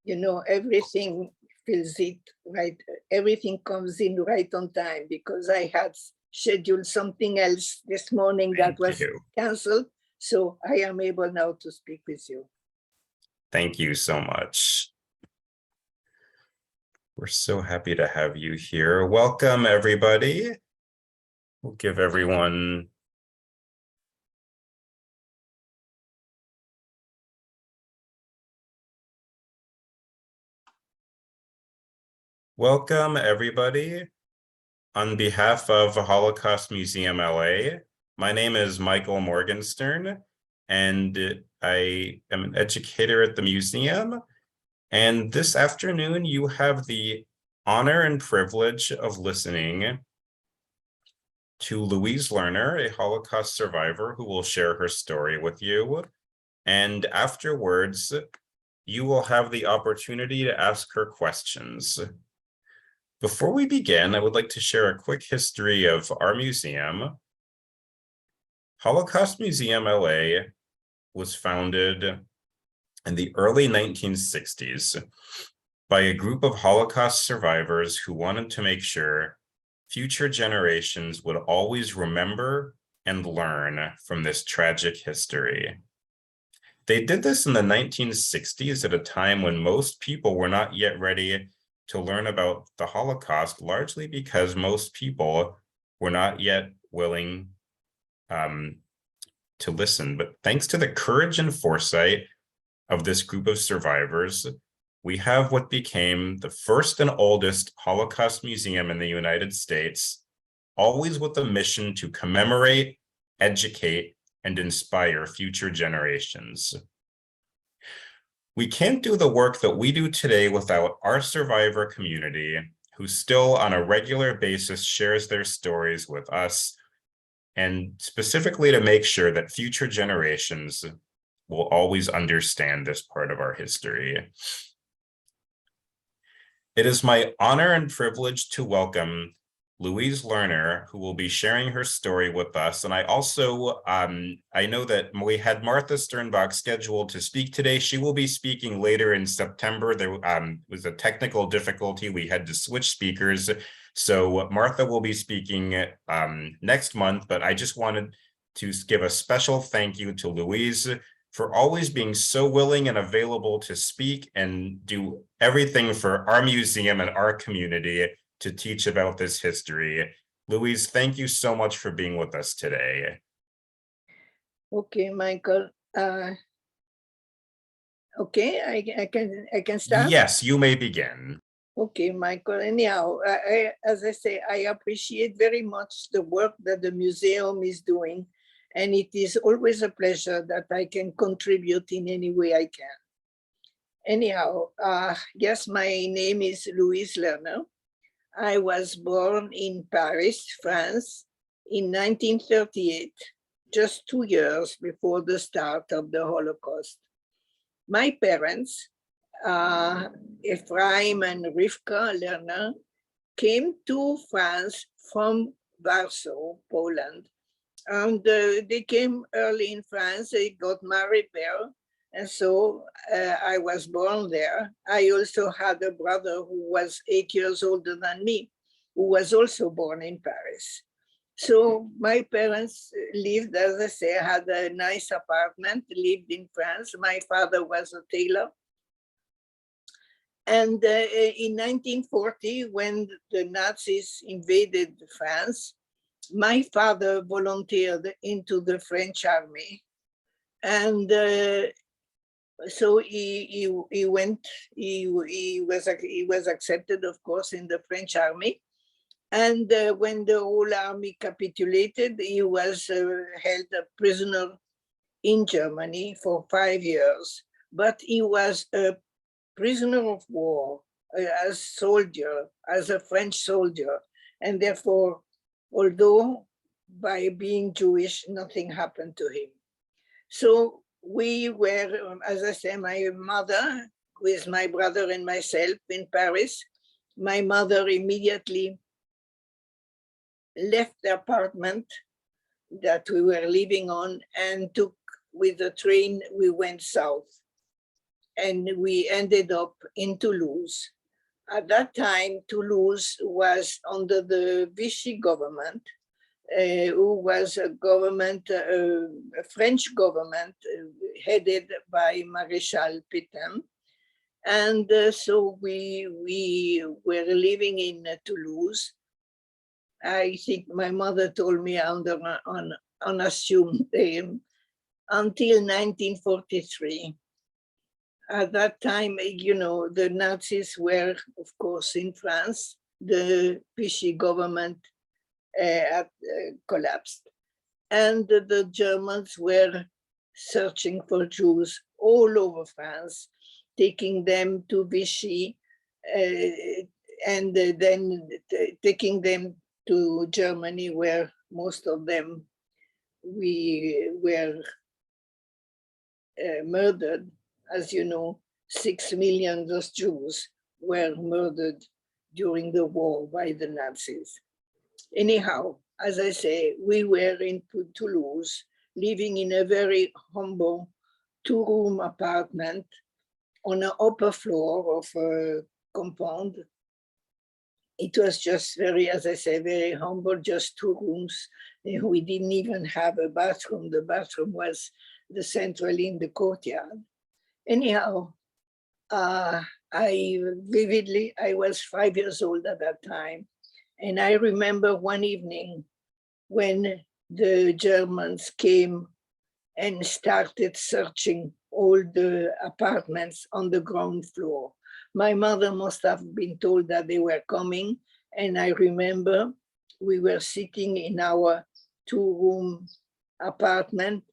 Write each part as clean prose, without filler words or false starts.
everything fills it right. Everything comes in right on time because I had scheduled something else this morning that was canceled. So I am able now to speak with you. Thank you so much. We're so happy to have you here. Welcome, everybody. We'll give everyone welcome, everybody. On behalf of Holocaust Museum LA, my name is Michael Morgenstern, and I am an educator at the museum. And this afternoon, you have the honor and privilege of listening to Louise Lerner, a Holocaust survivor who will share her story with you. And afterwards, you will have the opportunity to ask her questions. Before we begin, I would like to share a quick history of our museum. Holocaust Museum LA was founded in the early 1960s by a group of Holocaust survivors who wanted to make sure future generations would always remember and learn from this tragic history. They did this in the 1960s at a time when most people were not yet ready to learn about the Holocaust, largely because most people were not yet willing to listen. But thanks to the courage and foresight of this group of survivors, we have what became the first and oldest Holocaust museum in the United States, always with the mission to commemorate, educate, and inspire future generations. We can't do the work that we do today without our survivor community, who still on a regular basis shares their stories with us, and specifically to make sure that future generations will always understand this part of our history. It is my honor and privilege to welcome Louise Lerner, who will be sharing her story with us. And I also, I know that we had Martha Sternbach scheduled to speak today. She will be speaking later in September. There was a technical difficulty. We had to switch speakers. So Martha will be speaking next month, but I just wanted to give a special thank you to Louise for always being so willing and available to speak and do everything for our museum and our community to teach about this history. Louise, thank you so much for being with us today. Okay, Michael. Okay, I can start? Yes, you may begin. Okay, Michael. Anyhow, as I say, I appreciate very much the work that the museum is doing. And it is always a pleasure that I can contribute in any way I can. Anyhow, yes, my name is Louise Lerner. I was born in Paris, France, in 1938, just 2 years before the start of the Holocaust. My parents, Ephraim and Rivka Lerner, came to France from Warsaw, Poland. And they came early in France, they got married there. And so I was born there. I also had a brother who was 8 years older than me, who was also born in Paris. So my parents lived, as I say, had a nice apartment, lived in France. My father was a tailor. And in 1940, when the Nazis invaded France, my father volunteered into the French army. And so he went, he was accepted, of course, in the French army. And when the whole army capitulated, he was held a prisoner in Germany for 5 years. But he was a prisoner of war, as soldier, as a French soldier. And therefore, although by being Jewish, nothing happened to him. So we were, as I say, my mother with my brother and myself in Paris. My mother immediately left the apartment that we were living on and took with the train, we went south. and we ended up in Toulouse. At that time, Toulouse was under the Vichy government, who was a government, a French government headed by Maréchal Pétain. And so we were living in Toulouse. I think my mother told me under an unassumed name until 1943. At that time, the Nazis were, of course, in France. The Vichy government had collapsed. And the Germans were searching for Jews all over France, taking them to Vichy, and then taking them to Germany, where most of them were murdered. As you know, 6 million of Jews were murdered during the war by the Nazis. Anyhow, as I say, we were in Toulouse, living in a very humble 2-room apartment on an upper floor of a compound. It was just very, as I say, very humble, just 2 rooms. We didn't even have a bathroom. The bathroom was the central in the courtyard. Anyhow, I was 5 years old at that time. And I remember one evening when the Germans came and started searching all the apartments on the ground floor. My mother must have been told that they were coming. And I remember we were sitting in our 2-room apartment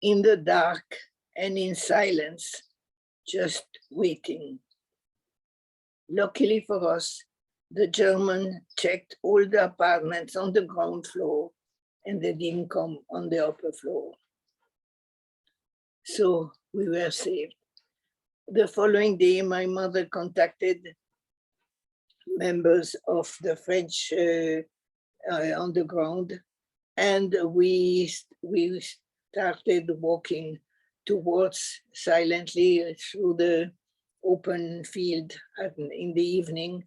in the dark and in silence, just waiting. Luckily for us, the German checked all the apartments on the ground floor and they didn't come on the upper floor. So we were saved. The following day, my mother contacted members of the French underground, and we started walking towards silently through the open field in the evening,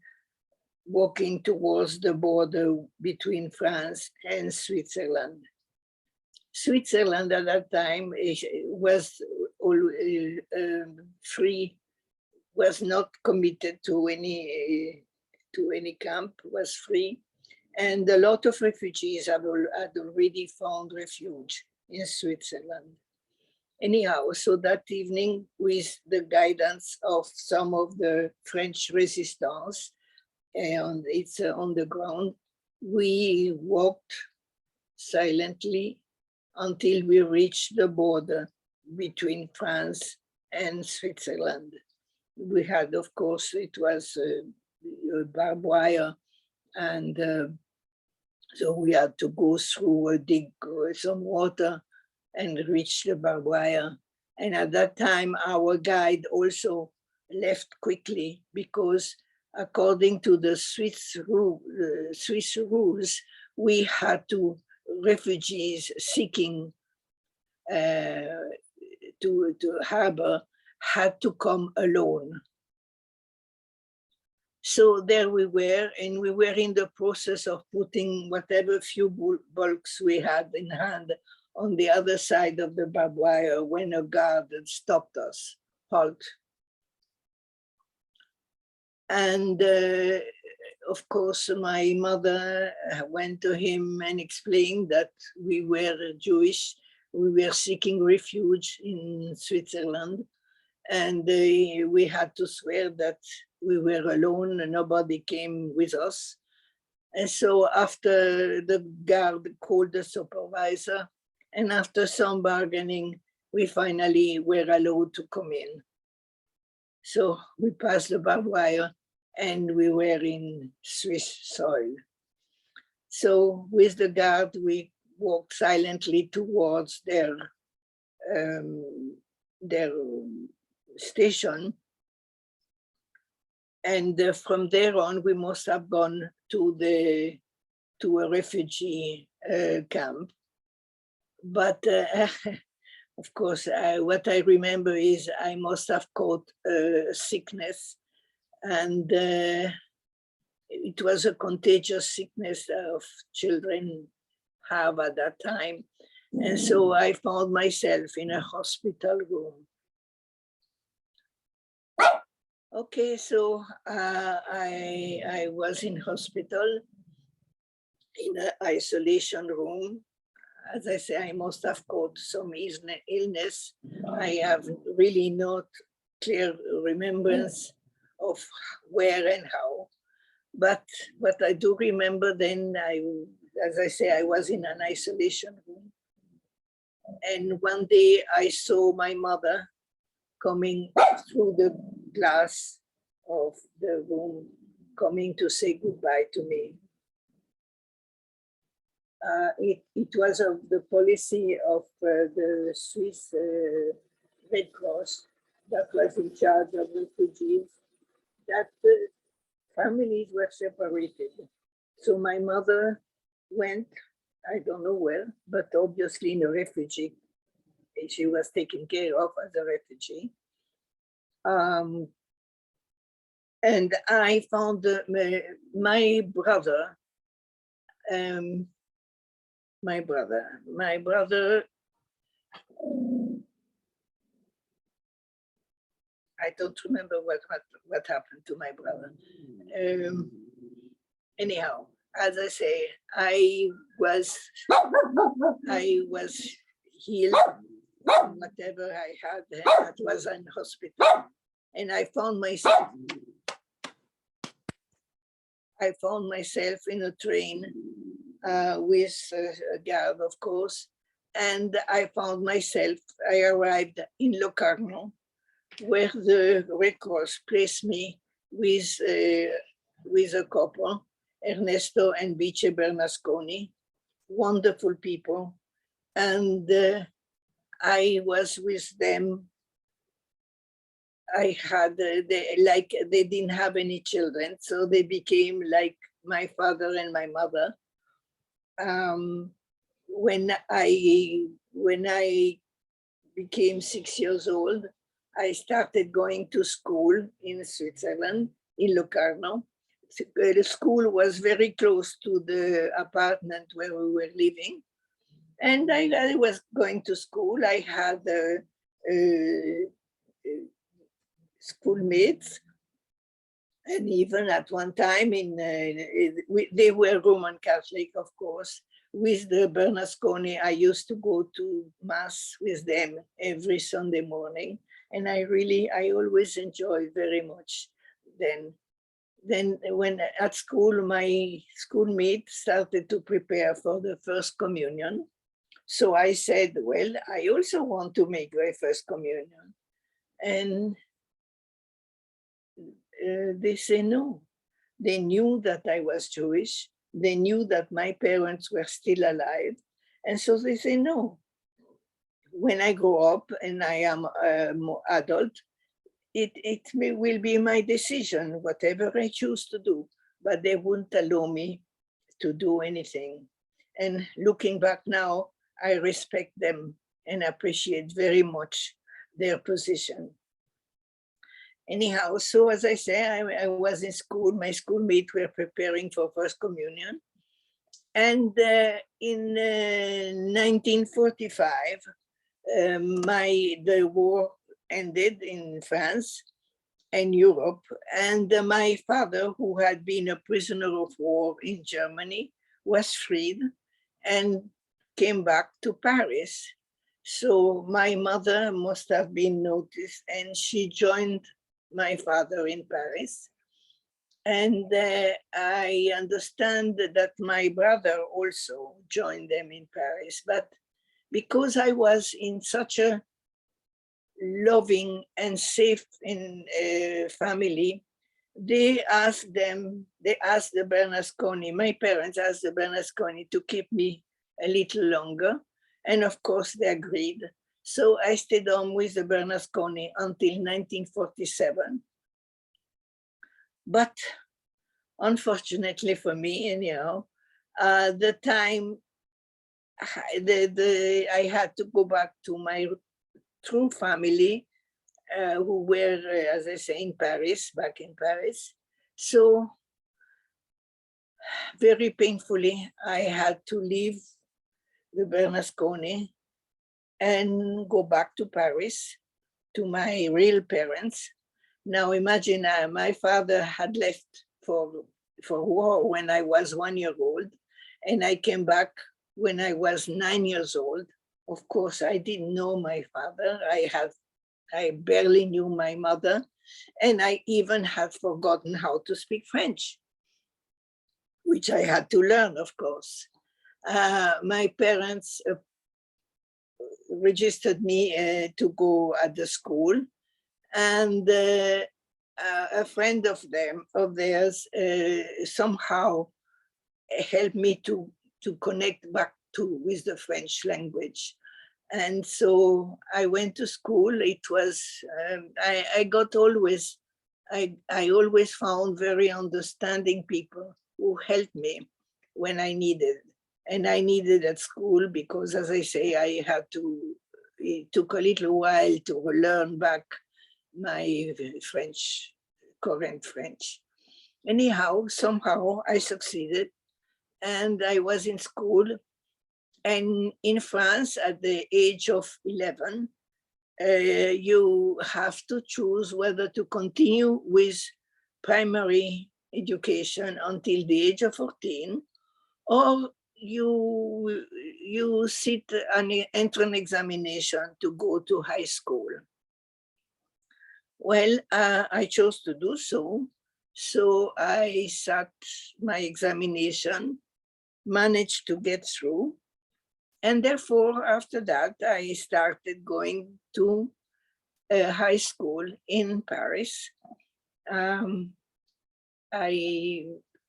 walking towards the border between France and Switzerland. Switzerland at that time was free, was not committed to any camp, was free. And a lot of refugees had already found refuge in Switzerland. Anyhow, so that evening, with the guidance of some of the French resistance, and it's on the ground, we walked silently until we reached the border between France and Switzerland. We had, of course, it was barbed wire, and so we had to go through, dig some water and reach the barbed wire. And at that time, our guide also left quickly because according to the Swiss rules, we had to, refugees seeking to harbor had to come alone. So there we were, and we were in the process of putting whatever few bulks we had in hand on the other side of the barbed wire when a guard stopped us, halt. And of course, my mother went to him and explained that we were Jewish, we were seeking refuge in Switzerland, and we had to swear that we were alone and nobody came with us. And so after the guard called the supervisor, and after some bargaining, we finally were allowed to come in. So we passed the barbed wire and we were in Swiss soil. So with the guard, we walked silently towards their station. And from there on, we must have gone to a refugee camp. But Of course, what I remember is I must have caught sickness, and it was a contagious sickness of children have at that time. And so I found myself in a hospital room. Okay, so I was in hospital in an isolation room. As I say, I must have caught some illness. I have really not clear remembrance of where and how. But what I do remember then, as I say, I was in an isolation room. And one day I saw my mother coming through the glass of the room, coming to say goodbye to me. It was of the policy of the Swiss Red Cross that was in charge of refugees, that families were separated. So my mother went, I don't know where, but obviously in a refugee. She was taken care of as a refugee. And I found my brother, I don't remember what happened to my brother. Anyhow, as I say, I was healed from whatever I had. That was in hospital, and I found myself in a train with a guard, of course, and I arrived in Locarno, where the Red Cross placed me with a couple, Ernesto and Vichy Bernasconi, wonderful people. And I was with them. I had, they didn't have any children, so they became like my father and my mother. When I became 6 years old, I started going to school in Switzerland, in Locarno. The school was very close to the apartment where we were living. And I was going to school. I had schoolmates. And even at one time, they were Roman Catholic, of course. With the Bernasconi, I used to go to Mass with them every Sunday morning. And I always enjoyed very much then. Then when at school, my schoolmate started to prepare for the first communion. So I said, well, I also want to make my first communion. And they say no. They knew that I was Jewish. They knew that my parents were still alive. And so they say no. When I grow up and I am more adult, it will be my decision, whatever I choose to do, but they wouldn't allow me to do anything. And looking back now, I respect them and appreciate very much their position. Anyhow, so as I say, I was in school, my schoolmates were preparing for First Communion. And in 1945, the war ended in France and Europe. And my father, who had been a prisoner of war in Germany, was freed and came back to Paris. So my mother must have been noticed, and she joined my father in Paris. And I understand that my brother also joined them in Paris. But because I was in such a loving and safe family, they asked the Bernasconi, my parents asked the Bernasconi to keep me a little longer. And of course they agreed. So I stayed on with the Bernasconi until 1947. But unfortunately for me, anyhow, the time I had to go back to my through family who were, as I say, in Paris, back in Paris. So very painfully, I had to leave the Bernasconi and go back to Paris to my real parents. Now imagine my father had left for war when I was 1 year old, and I came back when I was 9 years old. Of course, I didn't know my father. I barely knew my mother, and I even had forgotten how to speak French, which I had to learn, of course. My parents registered me to go at the school, and a friend of theirs somehow helped me to connect back with the French language. And so I went to school. It was, I always found very understanding people who helped me when I needed. And I needed at school because, as I say, it took a little while to learn back my French, current French. Anyhow, somehow I succeeded, and I was in school. And in France, at the age of 11, you have to choose whether to continue with primary education until the age of 14, or you sit an entrance examination to go to high school. Well, I chose to do so. So I sat my examination, managed to get through. And therefore, after that, I started going to high school in Paris. I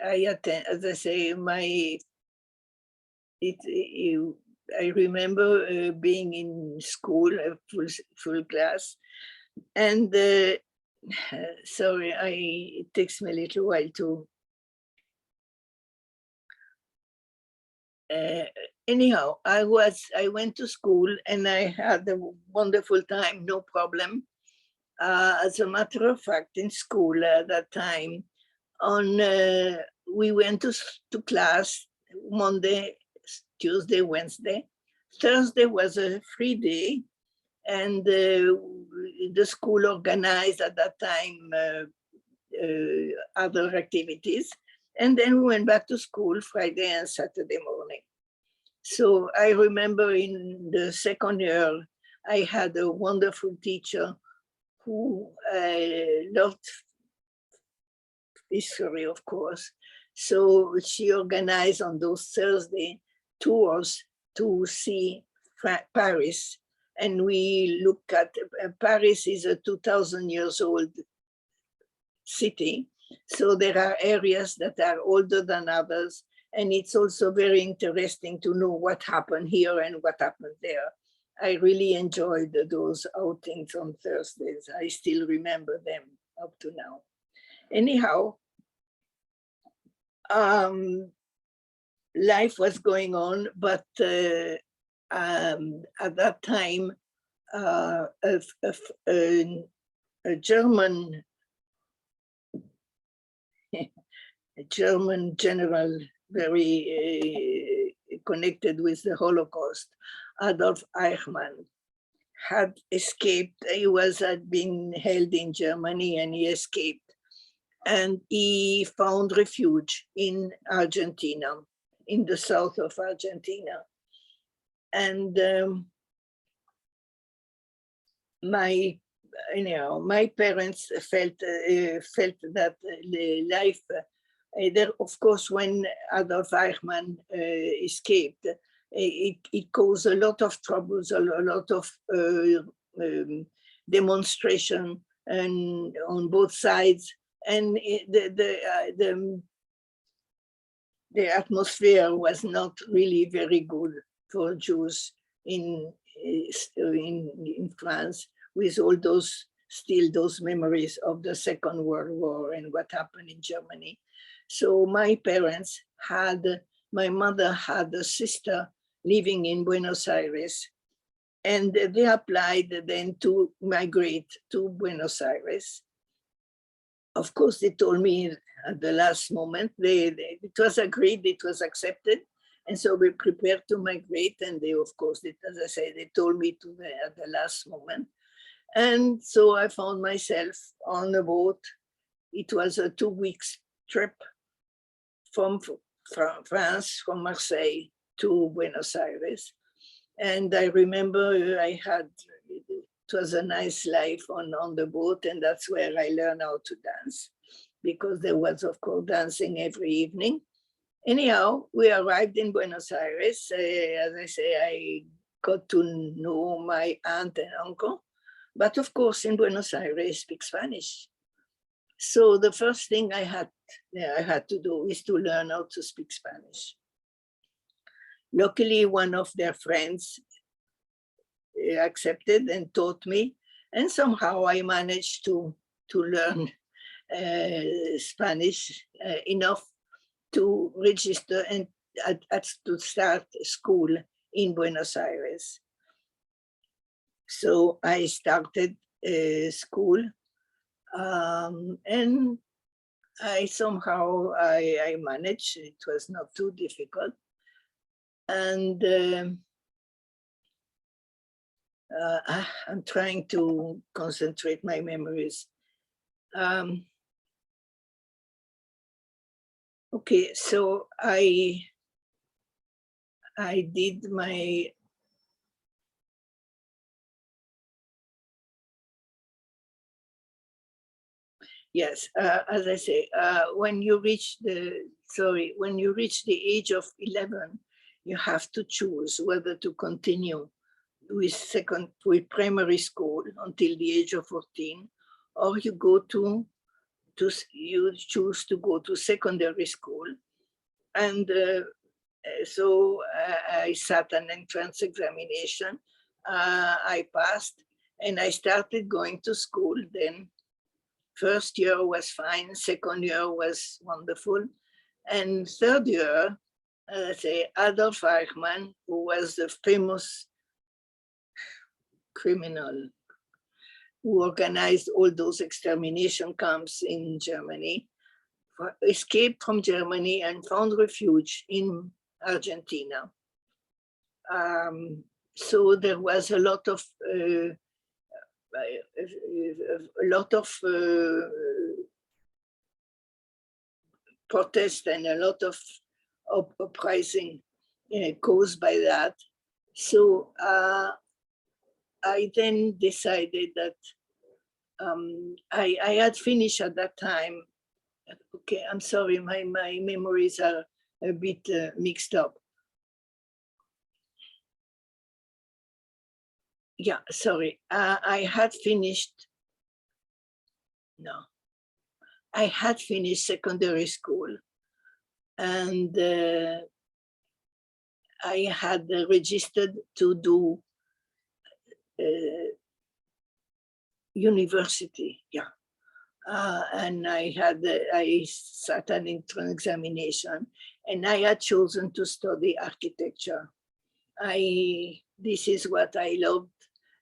attend, as I say, I remember being in school, a full class, and sorry, it takes me a little while to. Anyhow, I went to school and I had a wonderful time, no problem. As a matter of fact, in school at that time, we went to class Monday, Tuesday, Wednesday. Thursday was a free day, and the school organized at that time other activities. And then we went back to school Friday and Saturday morning. So I remember in the second year, I had a wonderful teacher who loved history, of course. So she organized on those Thursday tours to see Paris. And we look at, Paris is a 2,000 years old city. So there are areas that are older than others. And it's also very interesting to know what happened here and what happened there. I really enjoyed those outings on Thursdays. I still remember them up to now. Anyhow, life was going on, but at that time, a German general, very connected with the Holocaust, Adolf Eichmann, had escaped. He had been held in Germany and he escaped. And he found refuge in Argentina, in the south of Argentina. And my parents felt that the life, there, of course, when Adolf Eichmann escaped, it caused a lot of troubles, a lot of demonstration and on both sides. And the atmosphere was not really very good for Jews in France, with all those memories of the Second World War and what happened in Germany. So my mother had a sister living in Buenos Aires, And they applied then to migrate to Buenos Aires. Of course, they told me at the last moment, it was agreed, it was accepted. And so we prepared to migrate. And they, of course, as I said, they told me at the last moment. And so I found myself on a boat. It was a 2 weeks trip from France, from Marseille to Buenos Aires. And I remember it was a nice life on the boat, and that's where I learned how to dance, because there was, of course, dancing every evening. Anyhow, we arrived in Buenos Aires. As I say, I got to know my aunt and uncle, but of course, in Buenos Aires, I speak Spanish. So the first thing I had to do is to learn how to speak Spanish. Luckily, one of their friends accepted and taught me, and somehow I managed to learn Spanish enough to register and to start school in Buenos Aires. So I started school, and I managed. It was not too difficult. And I'm trying to concentrate my memories. Okay, so I did my yes, as I say, when you reach the age of 11, you have to choose whether to continue with primary school until the age of 14, or you choose to go to secondary school. And so I sat an entrance examination. I passed, and I started going to school then. First year was fine, second year was wonderful. And third year, Adolf Eichmann, who was the famous criminal who organized all those extermination camps in Germany, escaped from Germany and found refuge in Argentina. So there was a lot of protest and a lot of uprising caused by that. So I then decided that I had finished at that time. Okay, I'm sorry, my memories are a bit mixed up. Yeah, sorry, I had finished secondary school, and I had registered to do university, yeah. And I sat an entrance examination, and I had chosen to study architecture. This is what I loved,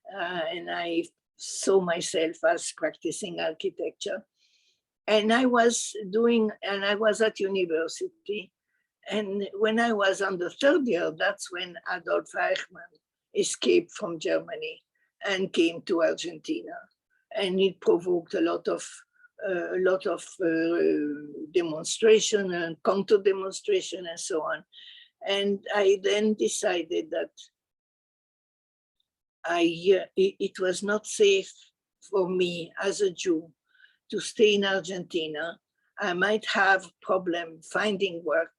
and I saw myself as practicing architecture. And I was at university. And when I was on the third year, that's when Adolf Eichmann escaped from Germany and came to Argentina. And it provoked a lot of demonstration and counter-demonstration and so on. And I then decided that it was not safe for me as a Jew to stay in Argentina. I might have problem finding work.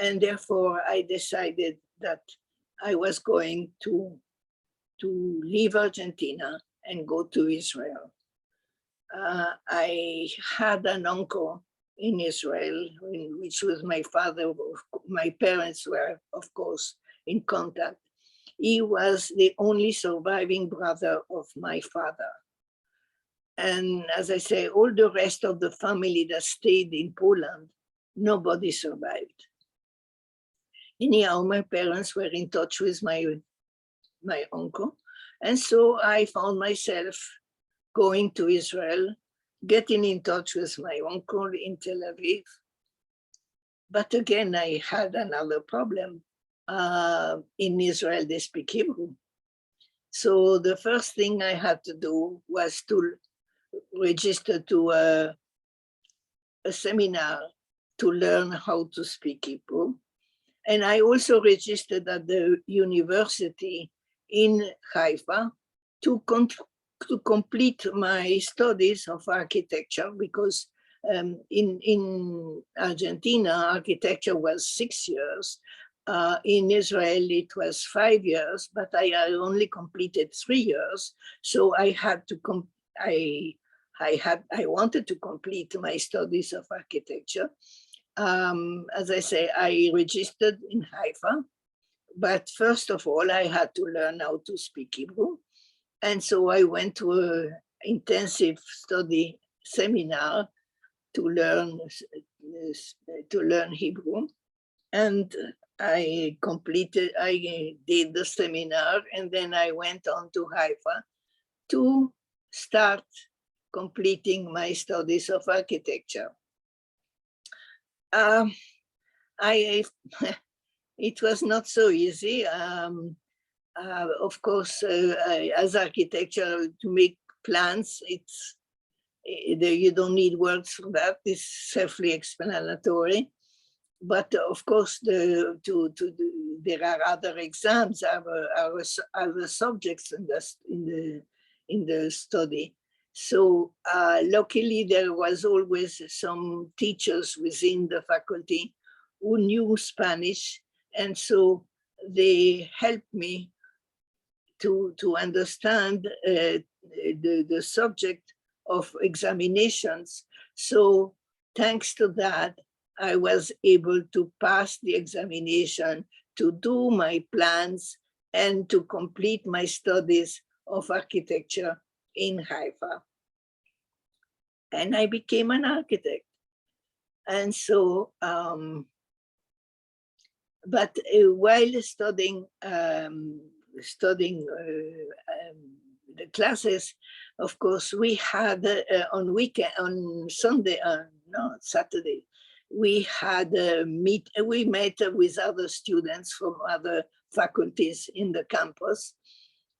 And therefore I decided that I was going to leave Argentina and go to Israel. I had an uncle in Israel, which was my father. My parents were, of course, in contact. He was the only surviving brother of my father. And as I say, all the rest of the family that stayed in Poland, nobody survived. Anyhow, my parents were in touch with my uncle, And so I found myself going to Israel, getting in touch with my uncle in Tel Aviv. But again, I had another problem. In Israel, they speak Hebrew. So the first thing I had to do was to register to a seminar to learn how to speak Hebrew. And I also registered at the university in Haifa to complete my studies of architecture, because in Argentina, architecture was 6 years. In Israel, it was 5 years, but I only completed 3 years. So I had to I wanted to complete my studies of architecture. As I say, I registered in Haifa, but first of all, I had to learn how to speak Hebrew. And so I went to an intensive study seminar to learn Hebrew. And I did the seminar, and then I went on to Haifa to start completing my studies of architecture. It was not so easy. Of course, as architecture, to make plans, you don't need words for that. It's self-explanatory. But of course, there are other exams, other subjects in the study. So luckily, there was always some teachers within the faculty who knew Spanish, and so they helped me to understand the subject of examinations. So thanks to that, I was able to pass the examination, to do my plans, and to complete my studies of architecture in Haifa. And I became an architect. And so, but while studying the classes, of course, we had on Saturday, we met with other students from other faculties in the campus.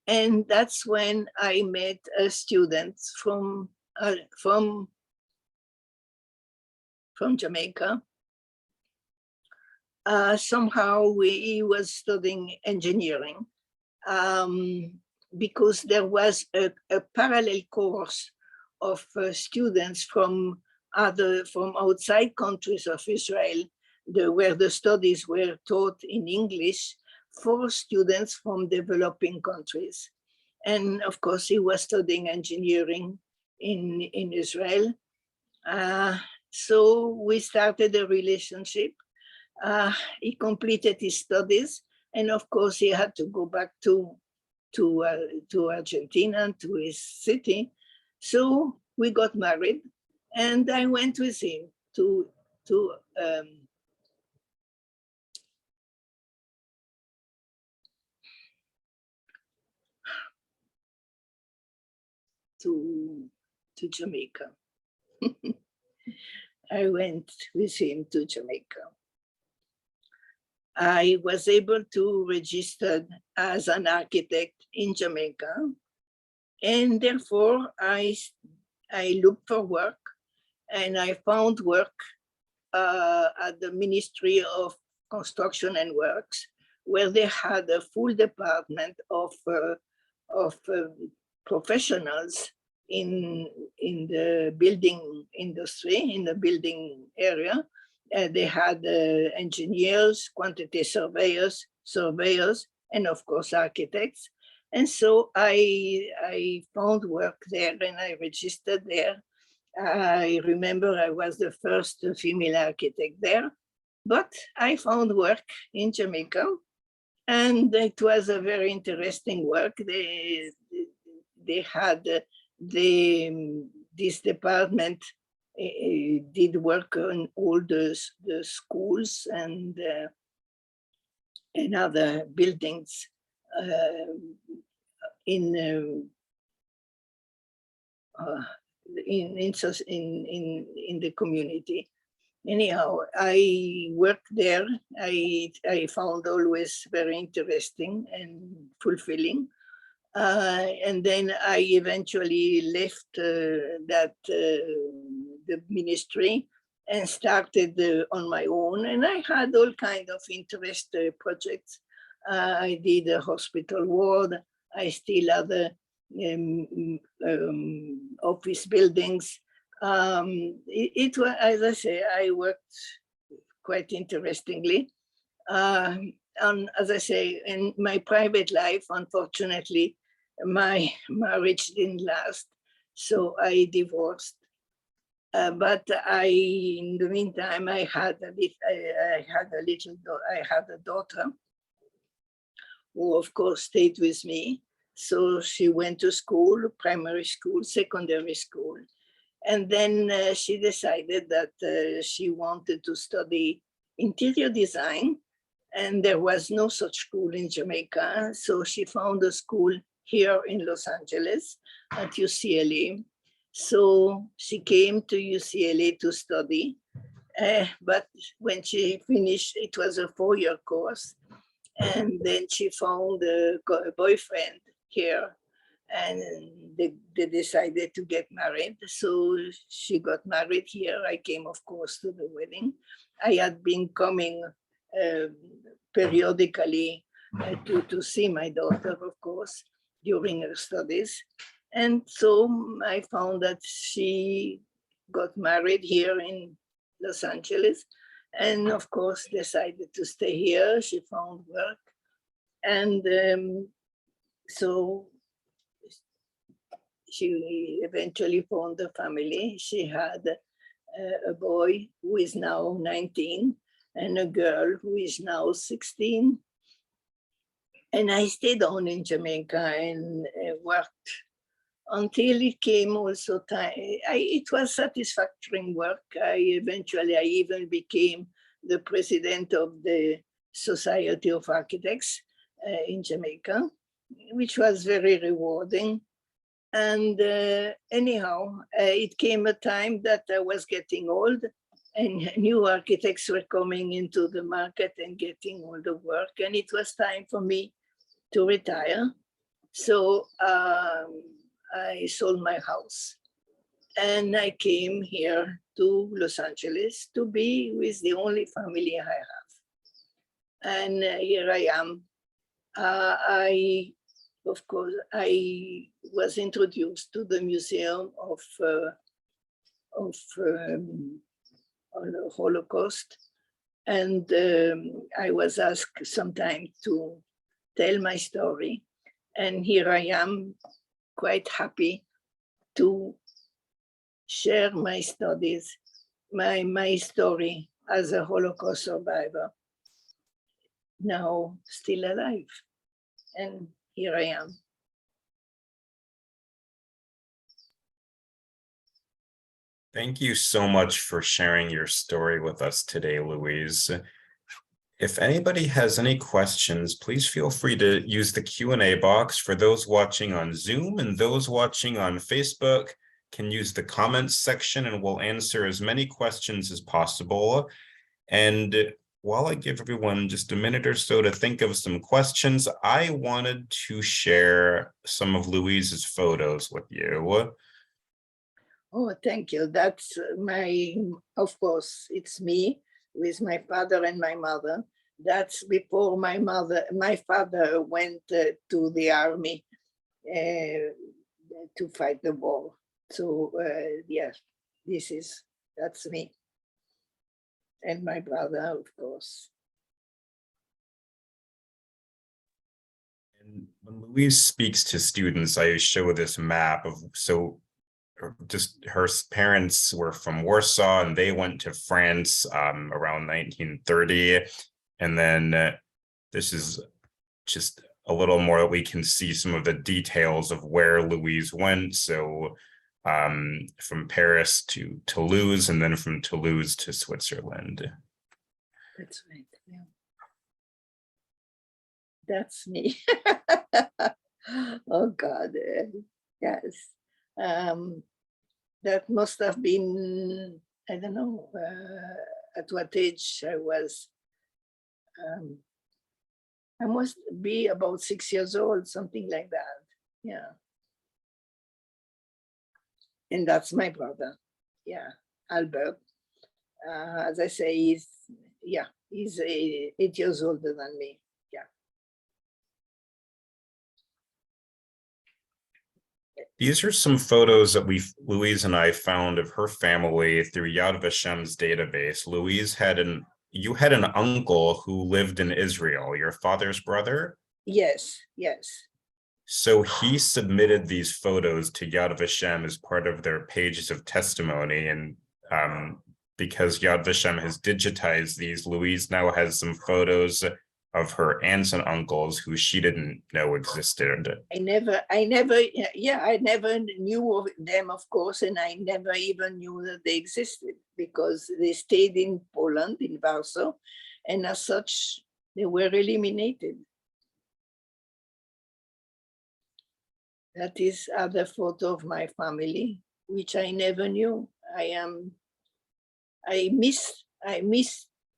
And that's when I met students from Jamaica. Somehow he was studying engineering because there was a parallel course of students from outside countries of Israel, where the studies were taught in English for students from developing countries. And of course, he was studying engineering in Israel. So we started a relationship. He completed his studies, and of course, he had to go back to Argentina, to his city. So we got married, and I went with him to Jamaica. I went with him to Jamaica. I was able to register as an architect in Jamaica, and therefore I looked for work, and I found work at the Ministry of Construction and Works, where they had a full department of professionals in the building industry, in the building area. They had engineers, quantity surveyors, and of course architects. And so I found work there, and I registered there. I remember I was the first female architect there, but I found work in Jamaica, and it was a very interesting work. They had this department did work on all the schools and other buildings in the community. Anyhow, I worked there. I found always very interesting and fulfilling. And then I eventually left the ministry and started on my own. And I had all kinds of interest projects. I did a hospital ward. I still have office buildings. It was, as I say, I worked quite interestingly. As I say, in my private life, unfortunately, my marriage didn't last, so I divorced. But in the meantime, I had a daughter who, of course, stayed with me. So she went to school, primary school, secondary school. And then she decided that she wanted to study interior design. And there was no such school in Jamaica. So she found a school here in Los Angeles at UCLA. So she came to UCLA to study. But when she finished, it was a 4-year course. And then she found a boyfriend here, and they decided to get married. So she got married here. I came, of course, to the wedding. I had been coming periodically to see my daughter, of course, during her studies. And so I found that she got married here in Los Angeles, and of course decided to stay here. She found work. And so she eventually found a family. She had a boy who is now 19 and a girl who is now 16. And I stayed on in Jamaica and worked until it came also time. It was satisfactory work. I even became the president of the Society of Architects in Jamaica, which was very rewarding. And anyhow, it came a time that I was getting old and new architects were coming into the market and getting all the work. And it was time for me to retire. So I sold my house and I came here to Los Angeles to be with the only family I have. And here I am. Of course, I was introduced to the Museum of Holocaust, and I was asked sometime to tell my story. And here I am, quite happy to share my studies, my story as a Holocaust survivor, now still alive. And here I am. Thank you so much for sharing your story with us today, Louise. If anybody has any questions, please feel free to use the Q&A box. For those watching on Zoom and those watching on Facebook, can use the comments section and we'll answer as many questions as possible. And while I give everyone just a minute or so to think of some questions, I wanted to share some of Louise's photos with you. Oh, thank you. That's of course, it's me with my father and my mother. That's before my father went to the army to fight the war. So yes, that's me. And my brother, of course. And when Louise speaks to students, I show this map of, just her parents were from Warsaw and they went to France around 1930. And then this is just a little more that we can see some of the details of where Louise went. So from Paris to Toulouse, and then from Toulouse to Switzerland. That's right. Yeah. That's me. Oh God, yes. That must have been, I don't know, at what age I was. I must be about 6 years old, something like that. Yeah. And that's my brother. Yeah, Albert. As I say, he's 8 years older than me. Yeah. These are some photos that Louise and I found of her family through Yad Vashem's database. You had an uncle who lived in Israel, your father's brother. Yes, yes. So he submitted these photos to Yad Vashem as part of their pages of testimony. And because Yad Vashem has digitized these, Louise now has some photos of her aunts and uncles who she didn't know existed. I never knew of them, of course, and I never even knew that they existed because they stayed in Poland, in Warsaw, and as such, they were eliminated. That is other photo of my family, which I never knew. I miss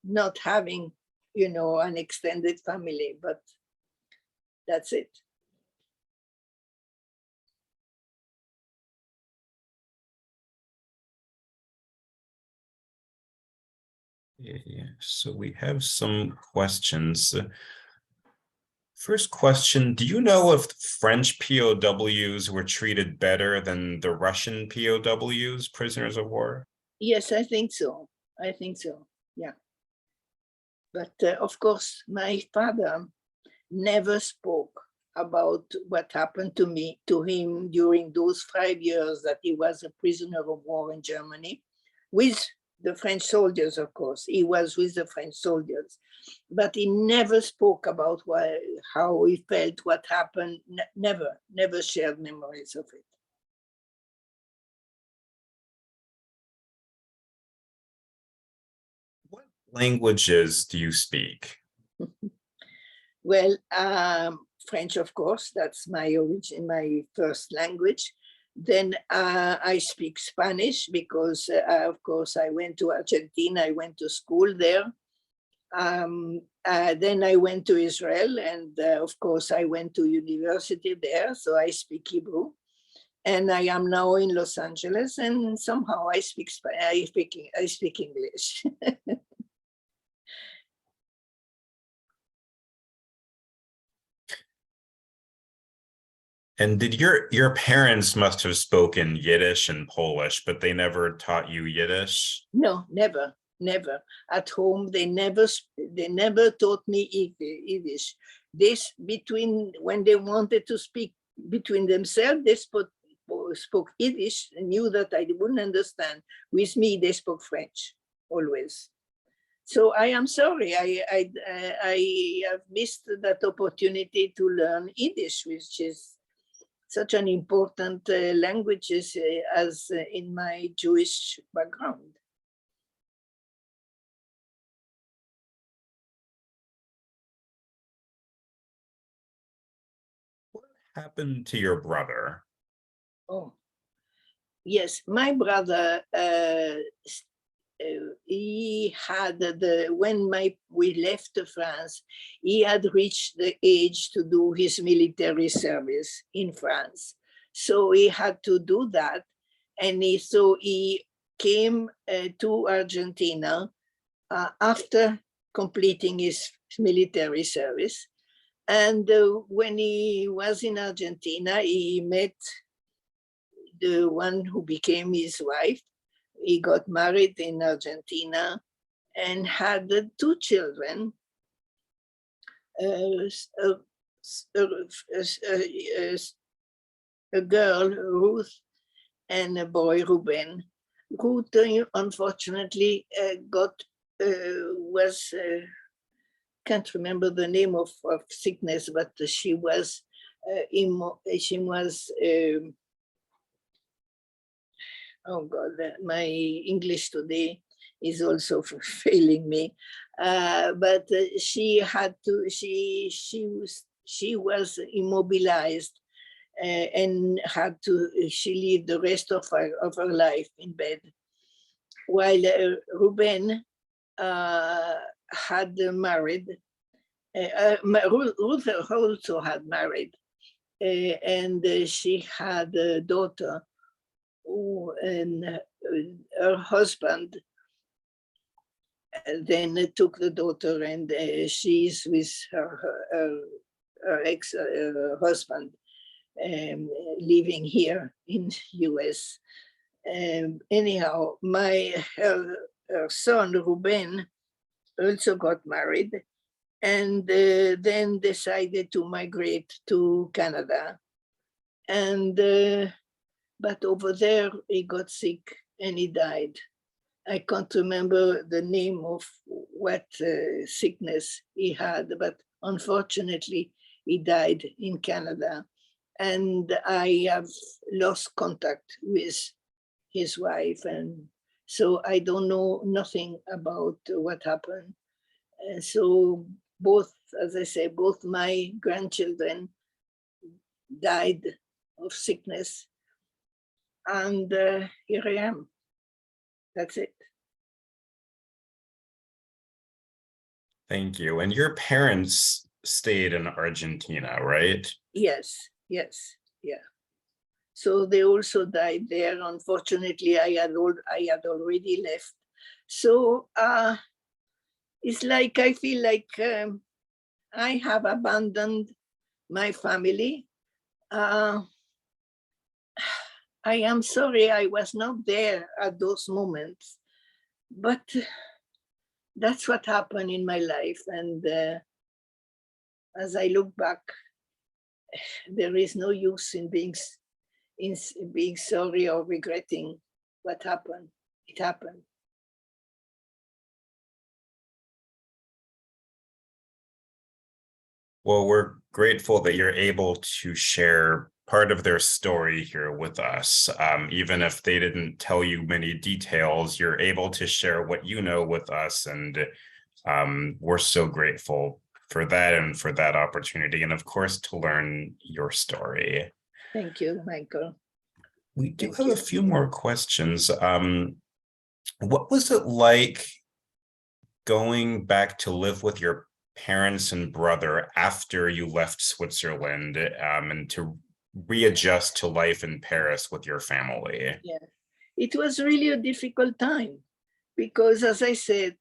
not having, an extended family, but that's it. Yeah, so we have some questions. First question, do you know if French POWs were treated better than the Russian POWs, prisoners of war? Yes, I think so. Yeah. But of course, my father never spoke about what happened to him during those 5 years that he was a prisoner of war in Germany with the French soldiers, of course. He was with the French soldiers, but he never spoke about how he felt, what happened, never shared memories of it. What languages do you speak? Well, French, of course, that's my first language. Then I speak Spanish because, of course, I went to Argentina, I went to school there. Then I went to Israel, and of course, I went to university there, so I speak Hebrew. And I am now in Los Angeles, and somehow I speak English. And did your parents must have spoken Yiddish and Polish, but they never taught you Yiddish? No, never. At home, they never taught me Yiddish. When they wanted to speak between themselves, they spoke Yiddish, knew that I wouldn't understand. With me, they spoke French, always. So I am sorry, I have missed that opportunity to learn Yiddish, which is such an important language as in my Jewish background. What happened to your brother? Oh, yes, my brother, he had when we left France, he had reached the age to do his military service in France. So he had to do that. And he came to Argentina after completing his military service. And when he was in Argentina, he met the one who became his wife. He got married in Argentina and had 2 children, a girl, Ruth, and a boy, Ruben. Ruth, unfortunately, can't remember the name of sickness, but she was oh God, my English today is also failing me. But she she was immobilized and she lived the rest of her life in bed. While Ruben had married, Ruth also had married, and she had a daughter and her husband then took the daughter, and she's with her ex-husband living here in US. Anyhow, her son Ruben also got married, and then decided to migrate to Canada. And but over there he got sick and he died. I can't remember the name of what sickness he had, but unfortunately he died in Canada. And I have lost contact with his wife, and so I don't know nothing about what happened. And so both, as I say, both my grandchildren died of sickness, and here I am. That's it. Thank you. And your parents stayed in Argentina, right? Yes, yes, yeah. So they also died there. Unfortunately, I had already left. So it's like I feel like I have abandoned my family. I am sorry I was not there at those moments, but that's what happened in my life. And as I look back, there is no use in being sorry or regretting what happened. It happened. Well, we're grateful that you're able to share part of their story here with us. Even if they didn't tell you many details, you're able to share what you know with us. And we're so grateful for that and for that opportunity. And of course, to learn your story. Thank you, Michael. We do have a few more questions. What was it like going back to live with your parents and brother after you left Switzerland, and to readjust to life in Paris with your family? Yeah, it was really a difficult time because, as I said,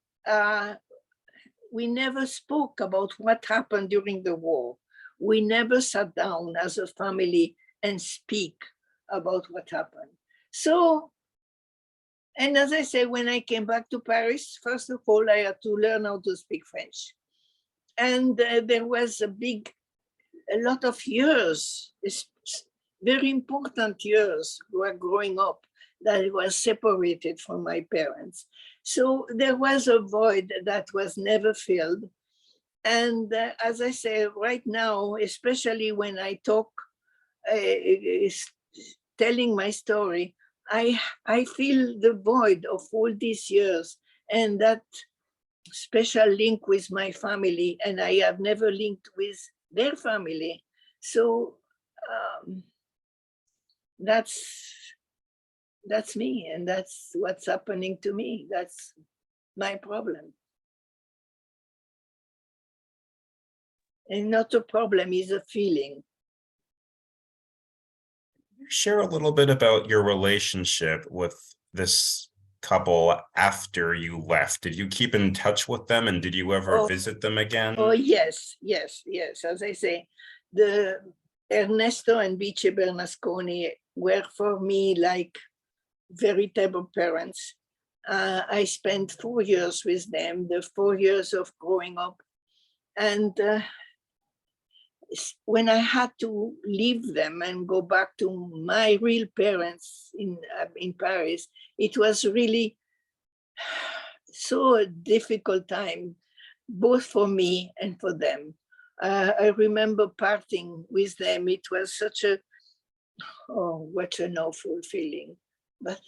we never spoke about what happened during the war. We never sat down as a family and speak about what happened. So, and as I said, when I came back to Paris, first of all, I had to learn how to speak French. And there was a lot of years, very important years, were growing up that I was separated from my parents. So there was a void that was never filled. And as I say, right now, especially when I talk, telling my story, I feel the void of all these years and that special link with my family, and I have never linked with their family. So that's me, and that's what's happening to me. That's my problem. And not a problem, is a feeling. Share a little bit about your relationship with this couple after you left. Did you keep in touch with them, and did you ever visit them again? Oh, yes. As I say, the Ernesto and Vichy Bernasconi were for me like veritable parents. I spent 4 years with them, the 4 years of growing up. And when I had to leave them and go back to my real parents in Paris, it was really so a difficult time, both for me and for them. I remember parting with them. It was such what an awful feeling, but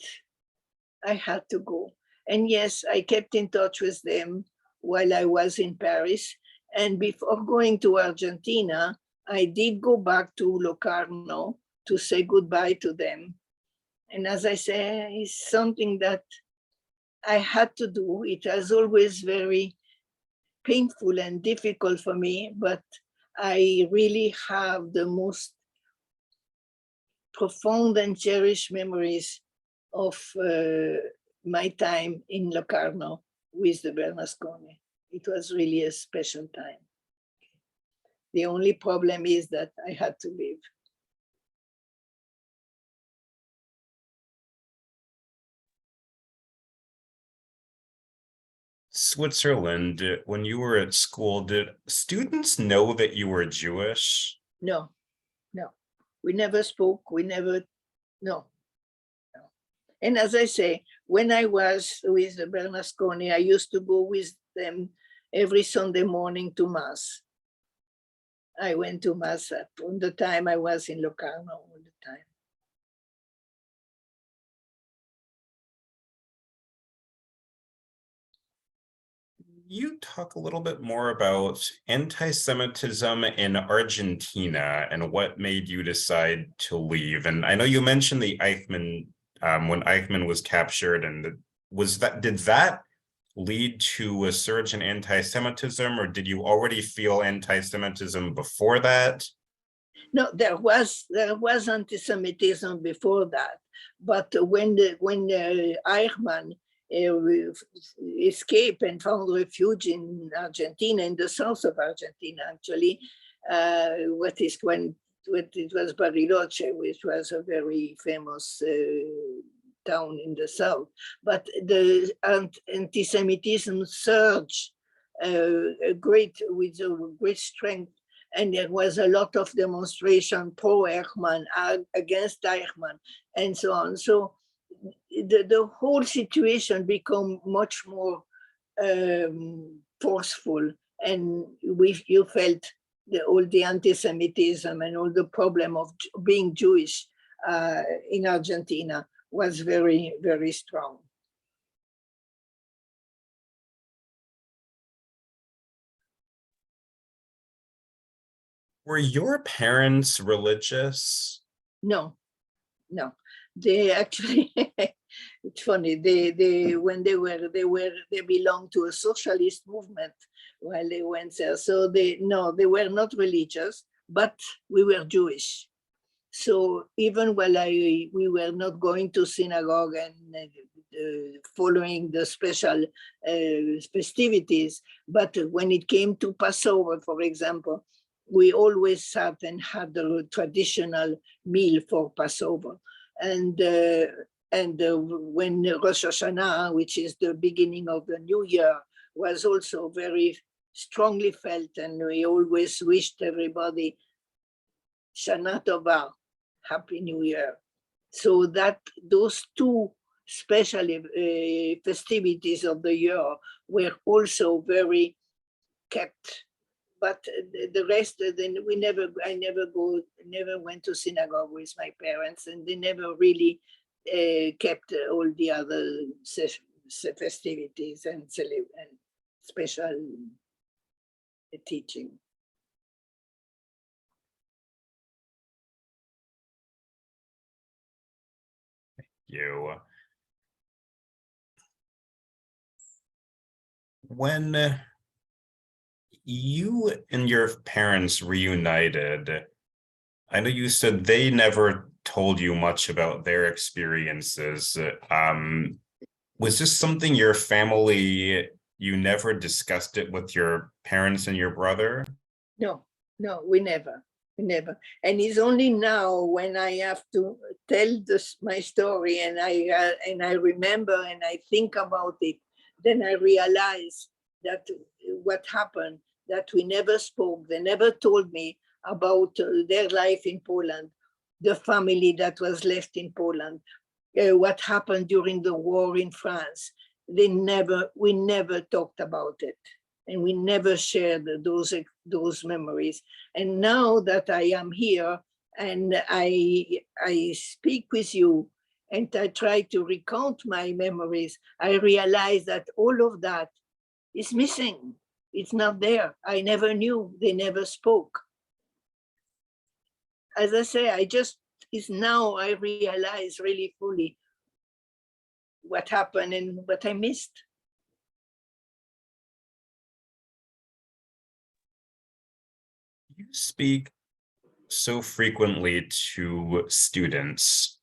I had to go. And yes, I kept in touch with them while I was in Paris. And before going to Argentina, I did go back to Locarno to say goodbye to them. And as I say, it's something that I had to do. It was always very painful and difficult for me, but I really have the most profound and cherished memories of my time in Locarno with the Bernasconi. It was really a special time. The only problem is that I had to leave. Switzerland, when you were at school, did students know that you were Jewish? No, no. We never spoke, we never, no. And as I say, when I was with the Bernasconi, I used to go with them every Sunday morning to Mass. I went to Mass from the time I was in Locarno all the time. You talk a little bit more about anti-Semitism in Argentina and what made you decide to leave. And I know you mentioned the Eichmann, when Eichmann was captured, and did that lead to a surge in anti-Semitism, or did you already feel anti-Semitism before that? No, there was anti-Semitism before that, but when Eichmann escaped and found refuge in Argentina, in the south of Argentina, actually, what it was Bariloche, which was a very famous town in the south. But the anti-Semitism surged with great strength, and there was a lot of demonstration pro-Eichmann, against Eichmann, and so on. So the whole situation became much more forceful, and you felt all the anti-Semitism and all the problem of being Jewish in Argentina was very, very strong. Were your parents religious? No, no. They actually, it's funny. They belonged to a socialist movement while they went there. So they were not religious, but we were Jewish. So even while we were not going to synagogue and following the special festivities, but when it came to Passover, for example, we always sat and had the traditional meal for Passover. And when Rosh Hashanah, which is the beginning of the new year, was also very strongly felt, and we always wished everybody Shana Tova, Happy New Year. So that those two special festivities of the year were also very kept. But the rest, then I never went to synagogue with my parents, and they never really kept all the other festivities and special teaching. You. When you and your parents reunited, I know you said they never told you much about their experiences. Was this something your family, you never discussed it with your parents and your brother? No, we never. And it's only now when I have to tell my story, and I remember and I think about it, then I realize that what happened, that we never spoke. They never told me about their life in Poland, the family that was left in Poland, what happened during the war in France. We never talked about it. And we never shared those memories. And now that I am here and I speak with you and I try to recount my memories, I realize that all of that is missing. It's not there. I never knew. They never spoke. as I say, it's now I realize really fully what happened and what I missed. You speak so frequently to students.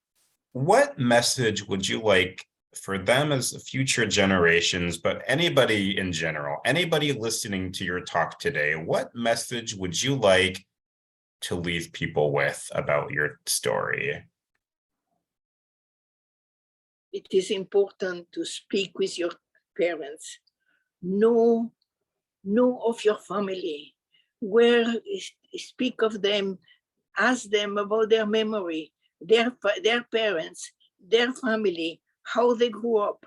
What message would you like for them as future generations, but anybody in general, anybody listening to your talk today, what message would you like to leave people with about your story? It is important to speak with your parents. Know of your family. Speak of them, ask them about their memory, their parents, their family, how they grew up.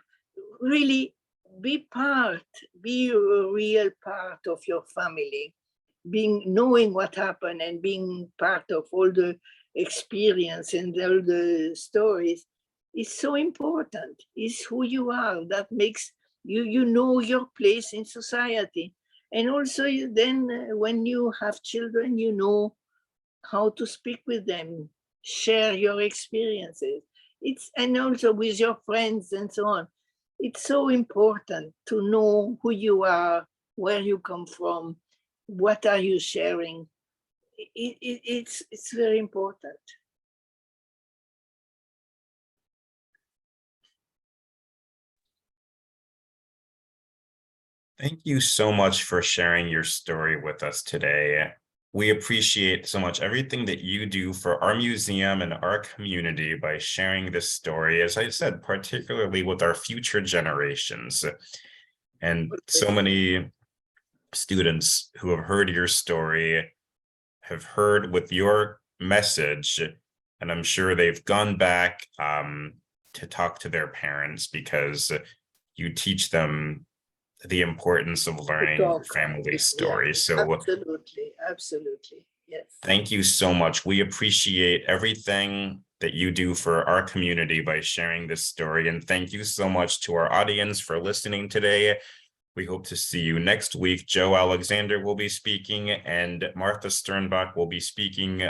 Really be a real part of your family. Knowing what happened and being part of all the experience and all the stories is so important. It's who you are. That makes you know your place in society. And also then when you have children, you know how to speak with them, share your experiences. And also with your friends and so on. It's so important to know who you are, where you come from, what are you sharing. It's very important. Thank you so much for sharing your story with us today. We appreciate so much everything that you do for our museum and our community by sharing this story, as I said, particularly with our future generations. And so many students who have heard your story have heard with your message, and I'm sure they've gone back to talk to their parents because you teach them the importance of learning your family story. So absolutely, yes. Thank you so much. We appreciate everything that you do for our community by sharing this story. And thank you so much to our audience for listening today. We hope to see you next week. Joe Alexander will be speaking and Martha Sternbach will be speaking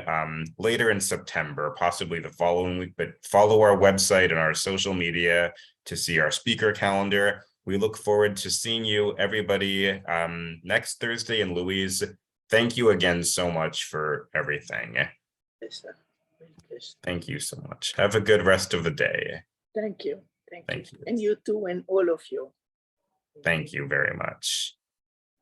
later in September, possibly the following week, but follow our website and our social media to see our speaker calendar. We look forward to seeing you, everybody, next Thursday. And Louise, thank you again so much for everything. Yes, sir. Thank you so much. Have a good rest of the day. Thank you. Thank you. And you too, and all of you. Thank you very much.